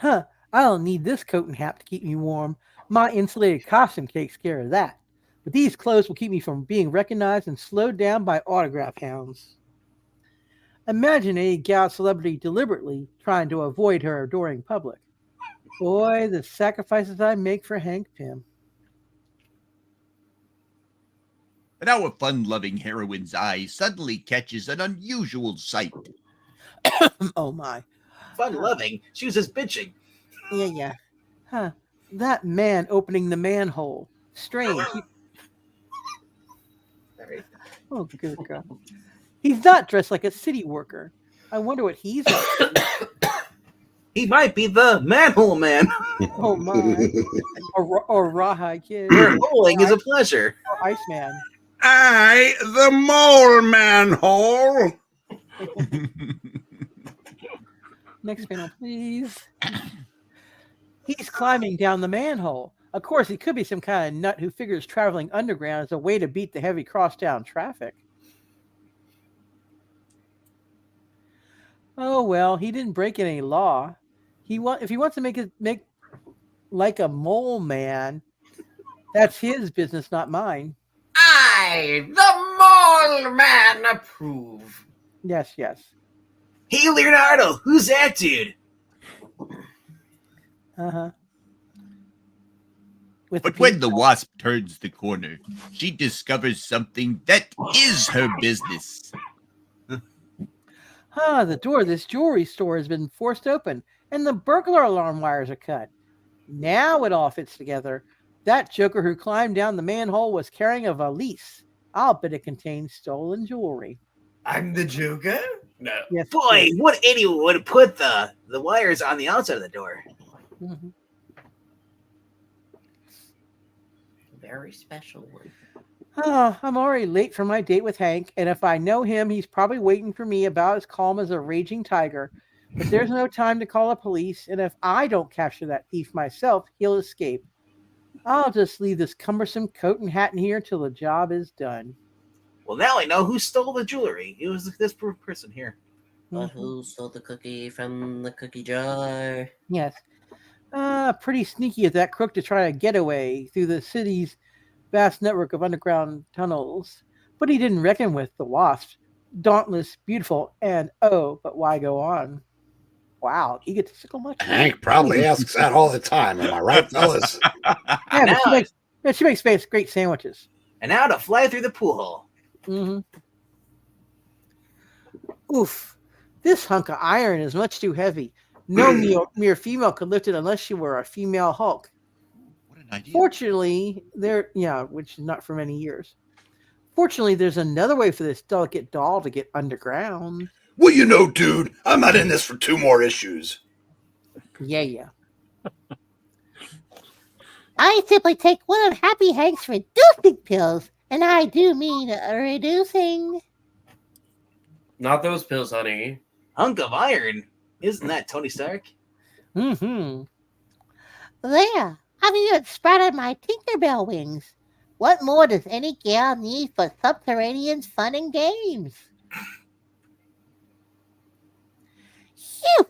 I don't need this coat and hat to keep me warm. My insulated costume takes care of that. But these clothes will keep me from being recognized and slowed down by autograph hounds. Imagine a gal celebrity deliberately trying to avoid her adoring public. Boy, the sacrifices I make for Hank Pym. But our fun-loving heroine's eye suddenly catches an unusual sight. Oh my. fun-loving. She was just bitching. Yeah. Huh. That man opening the manhole. Strange. Oh, good God. He's not dressed like a city worker. I wonder what he's up to. He might be the manhole man. Oh, my. Or Rawhide Kid. Where holing is a pleasure. Or Iceman. I, the mole manhole. Next panel, please. He's climbing down the manhole. Of course, he could be some kind of nut who figures traveling underground as a way to beat the heavy crosstown traffic. Oh well, he didn't break any law. If he wants to make like a mole man, that's his business, not mine. I, the mole man, approve. Yes. Hey, Leonardo, who's that dude? Uh-huh. But when the Wasp turns the corner, she discovers something that is her business. The door of this jewelry store has been forced open, and the burglar alarm wires are cut. Now it all fits together. That joker who climbed down the manhole was carrying a valise. I'll bet it contains stolen jewelry. I'm the Joker? No. Yes. Boy, what idiot would put the wires on the outside of the door? Mm-hmm. Very special one. I'm already late for my date with Hank, and if I know him, he's probably waiting for me about as calm as a raging tiger. But there's no time to call the police, and if I don't capture that thief myself, he'll escape. I'll just leave this cumbersome coat and hat in here till the job is done. Well, now I know who stole the jewelry. It was this person here. But who stole the cookie from the cookie jar? Yes. Pretty sneaky of that crook to try a getaway through the city's vast network of underground tunnels. But he didn't reckon with the Wasp. Dauntless, beautiful, and oh, but why go on? Wow, you get to sickle much? Hank probably asks that all the time. Am I right, fellas? Yeah, but she makes great sandwiches. And now to fly through the pool hole. Mm-hmm. Oof. This hunk of iron is much too heavy. No mere female could lift it unless she were a female Hulk. What an idea. Fortunately, which is not for many years. Fortunately, there's another way for this delicate doll to get underground. Well, you know, dude, I'm not in this for 2 more issues. Yeah. I simply take one of Happy Hank's reducing pills, and I do mean reducing. Not those pills, honey. Hunk of iron. Isn't that Tony Stark? Mm-hmm. There, I've even sprouted my Tinkerbell wings. What more does any gal need for subterranean fun and games? Phew!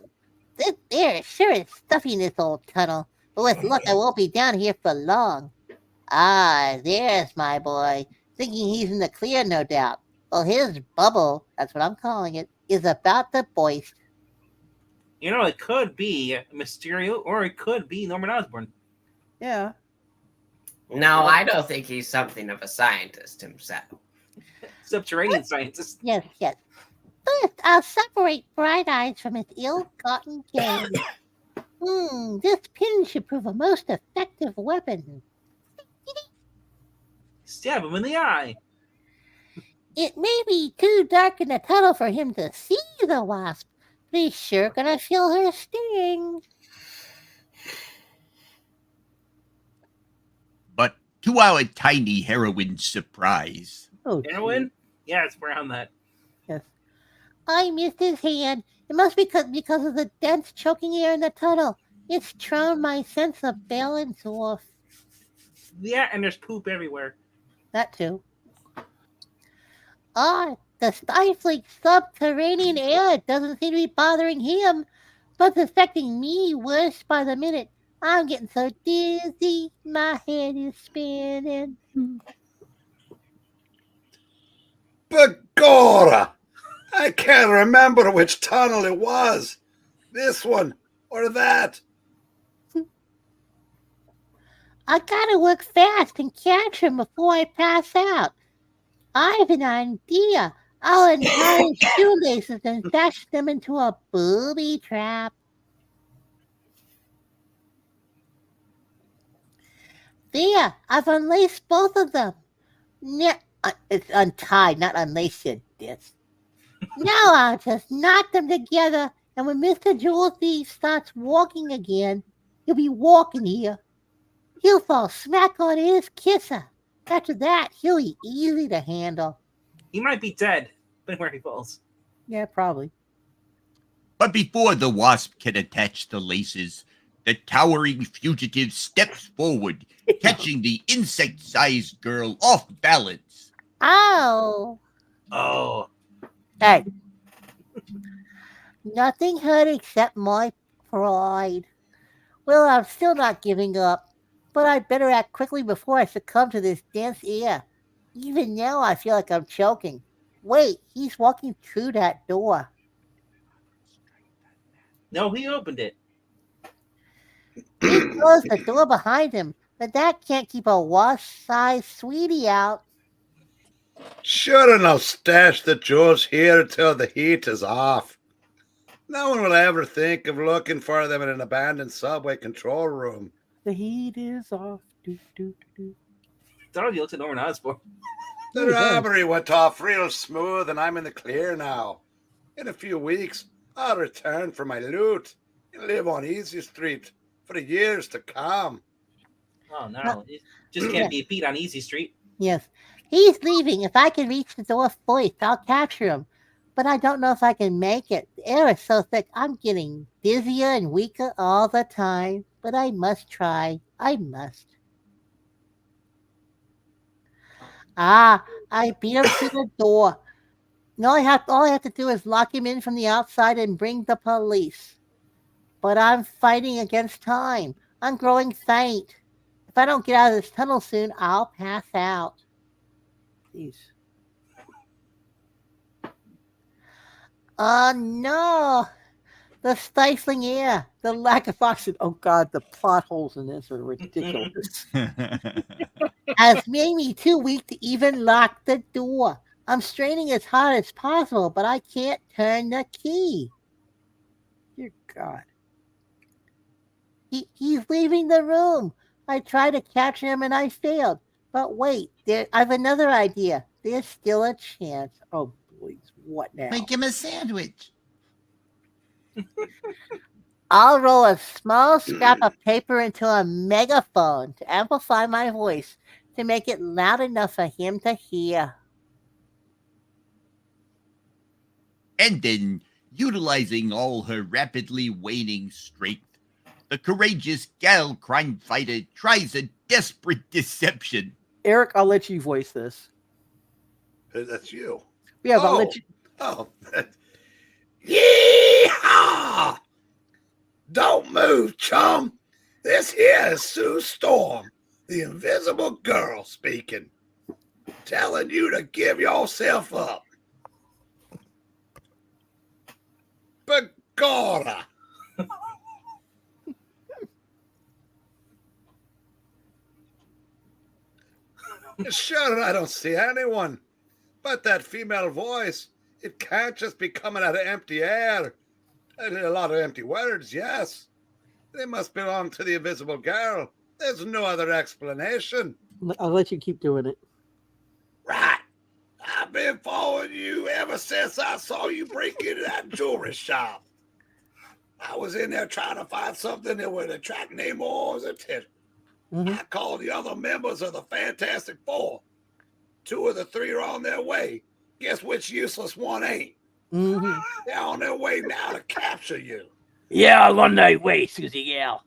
This air sure is stuffy in this old tunnel, but with luck I won't be down here for long. Ah, there's my boy, thinking he's in the clear, no doubt. Well, his bubble, that's what I'm calling it, is about to burst. You know, it could be Mysterio, or it could be Norman Osborn. Yeah. No, I don't think he's something of a scientist himself. Subterranean scientist. Yes. First, I'll separate Bright Eyes from his ill-gotten gain. This pin should prove a most effective weapon. Stab him in the eye. It may be too dark in the tunnel for him to see the Wasp, but he's sure gonna feel her sting. But to our tiny heroine's surprise. Oh, Heroin? Yeah, it's around that. Yes. I missed his hand. It must be because of the dense choking air in the tunnel. It's thrown my sense of balance off. Yeah, and there's poop everywhere. That too. The stifling subterranean air doesn't seem to be bothering him, but it's affecting me worse by the minute. I'm getting so dizzy, my head is spinning. Begorra! I can't remember which tunnel it was. This one or that. I gotta work fast and catch him before I pass out. I have an idea. I'll untie his shoelaces and fashion them into a booby trap. There, I've unlaced both of them. It's untied, not unlaced, you ditz. Now I'll just knock them together, and when Mr. Jewel Thief starts walking again, he'll be walking here. He'll fall smack on his kisser. After that, he'll be easy to handle. He might be dead, but where he falls. Yeah, probably. But before the Wasp can attach the laces, the towering fugitive steps forward, catching the insect-sized girl off balance. Ow! Oh. Hey. Nothing hurt except my pride. Well, I'm still not giving up, but I'd better act quickly before I succumb to this dense air. Even now, I feel like I'm choking. Wait, he's walking through that door. No, he opened it. He closed the door behind him, but that can't keep a wasp-sized sweetie out. Sure enough, stash the jewels here until the heat is off. No one will ever think of looking for them in an abandoned subway control room. The heat is off. Do, do, do. Dorothy looks at Norman Osborn. The robbery went off real smooth, and I'm in the clear now. In a few weeks, I'll return for my loot and live on Easy Street for the years to come. Oh, no. It just can't be a beat on Easy Street. Yes, he's leaving. If I can reach the door first, I'll capture him. But I don't know if I can make it. The air is so thick, I'm getting dizzier and weaker all the time. But I must try. I must. Ah, I beat him to the door. All I have to do is lock him in from the outside and bring the police. But I'm fighting against time. I'm growing faint. If I don't get out of this tunnel soon, I'll pass out. Jeez. Oh no! The stifling air, the lack of Oxygen. Oh God, the plot holes in this are ridiculous. has made me too weak to even lock the door. I'm straining as hard as possible, but I can't turn the key. Dear God. He's leaving the room. I tried to capture him and I failed. But wait, I have another idea. There's still a chance. Oh, please. What now? Make him a sandwich. I'll roll a small scrap of paper into a megaphone to amplify my voice to make it loud enough for him to hear. And then, utilizing all her rapidly waning strength, the courageous gal crime fighter tries a desperate deception. Eric, I'll let you voice this. That's you. Yeah, but I'll let you. Oh. Yeehaw! Don't move, chum. This here is Sue Storm, the invisible girl speaking. Telling you to give yourself up. Begorra. Sure, I don't see anyone. But that female voice, it can't just be coming out of empty air. A lot of empty words, yes. They must belong to the invisible girl. There's no other explanation. I'll let you keep doing it. Right. I've been following you ever since I saw you break into that jewelry shop. I was in there trying to find something that would attract Namor's attention. Mm-hmm. I called the other members of the Fantastic Four. 2 of the 3 are on their way. Guess which useless one ain't? Mm-hmm. They're on their way now to capture you. Yeah, I'm on my way, Susie Gal.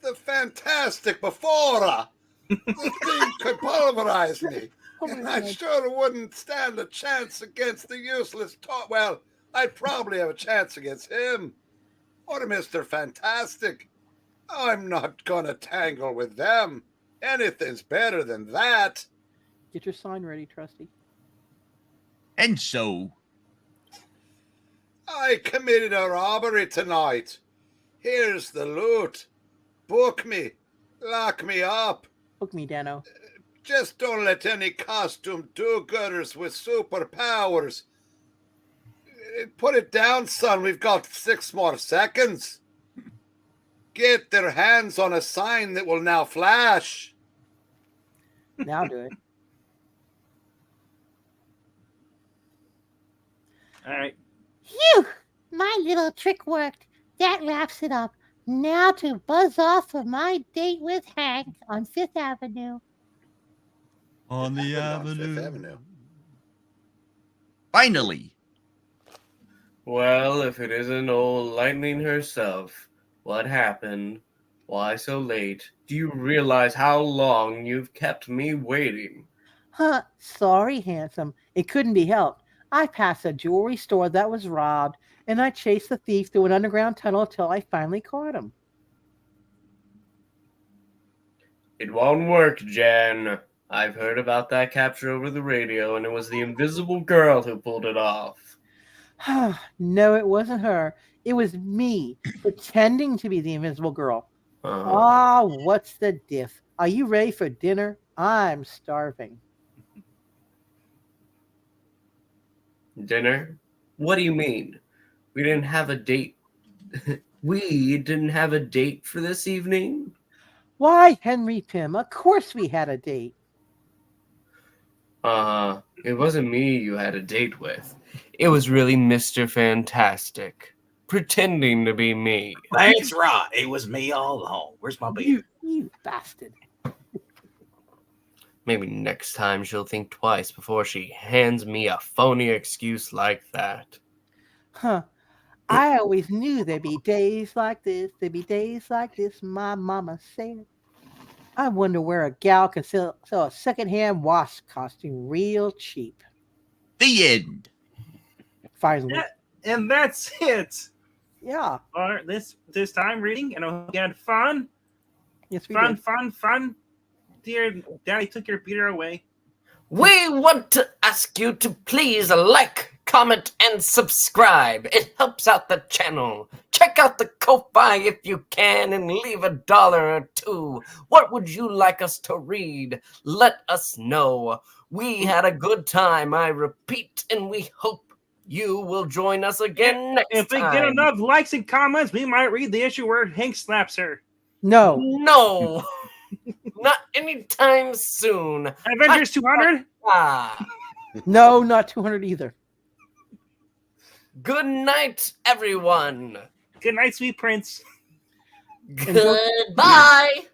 The Fantastic Before. This thing could pulverize me. And I sure wouldn't stand a chance against the useless Well, I'd probably have a chance against him. Or Mr. Fantastic. I'm not gonna tangle with them. Anything's better than that. Get your sign ready, Trusty. And so, I committed a robbery tonight. Here's the loot. Book me. Lock me up. Book me, Dano. Just don't let any costume do-gooders with superpowers. Put it down, son. We've got 6 more seconds. get their hands on a sign that will now flash. Now do it. All right. Phew! My little trick worked. That wraps it up. Now to buzz off for my date with Hank on Fifth Avenue. On the On Fifth avenue. Avenue. Finally, Well, if it isn't old Lightning herself, what happened? Why so late? Do you realize how long you've kept me waiting? Huh, sorry, handsome. It couldn't be helped. I passed a jewelry store that was robbed, and I chased the thief through an underground tunnel till I finally caught him. It won't work, Jen. I've heard about that capture over the radio, and it was the invisible girl who pulled it off. No, it wasn't her. It was me, pretending to be the invisible girl. Uh-huh. Ah, what's the diff? Are you ready for dinner? I'm starving. Dinner? What do you mean? We didn't have a date. We didn't have a date for this evening? Why, Henry Pym, of course we had a date. It wasn't me you had a date with. It was really Mr. Fantastic, pretending to be me. That's right. It was me all along. Where's my beer? You bastard. Maybe next time she'll think twice before she hands me a phony excuse like that. Huh. I always knew there'd be days like this. There'd be days like this, my mama said. I wonder where a gal can sell a secondhand Wasp costume real cheap. the end. Finally. And that's it. Yeah. For this time reading, and I hope you had fun. Yes, we Fun, did. fun, fun. Dear Daddy took your Peter away. We want to ask you to please like, comment, and subscribe. It helps out the channel. Check out the Ko-Fi if you can and leave $1 or $2. What would you like us to read? Let us know. We had a good time, I repeat, and we hope you will join us again next If we time. get enough likes and comments, we might read the issue where Hank slaps her. No. No. Not anytime soon. Avengers 200? Ah. No, not 200 either. Good night, everyone. Good night, sweet prince. Goodbye.